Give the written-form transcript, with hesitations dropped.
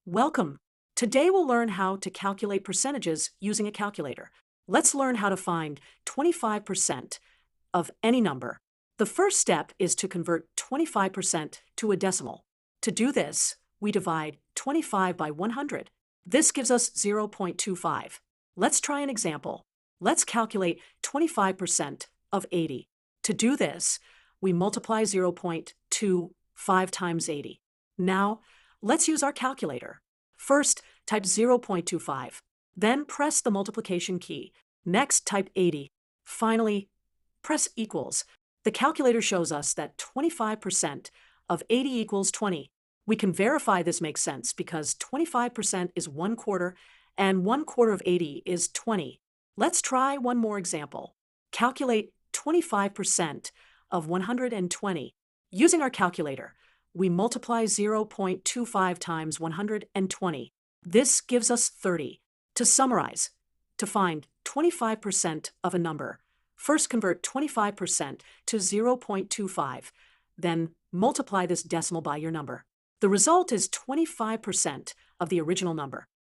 Welcome. Today we'll learn how to calculate percentages using a calculator. Let's learn how to find 25% of any number. The first step is to convert 25% to a decimal. To do this, we divide 25 by 100. This gives us 0.25. Let's try an example. Let's calculate 25% of 80. To do this, we multiply 0.25 times 80. Now, let's use our calculator. First, type 0.25. Then press the multiplication key. Next, type 80. Finally, press equals. The calculator shows us that 25% of 80 equals 20. We can verify this makes sense because 25% is 1/4 and 1/4 of 80 is 20. Let's try one more example. Calculate 25% of 120. Using our calculator, we multiply 0.25 times 120. This gives us 30. To summarize, to find 25% of a number, first convert 25% to 0.25, then multiply this decimal by your number. The result is 25% of the original number.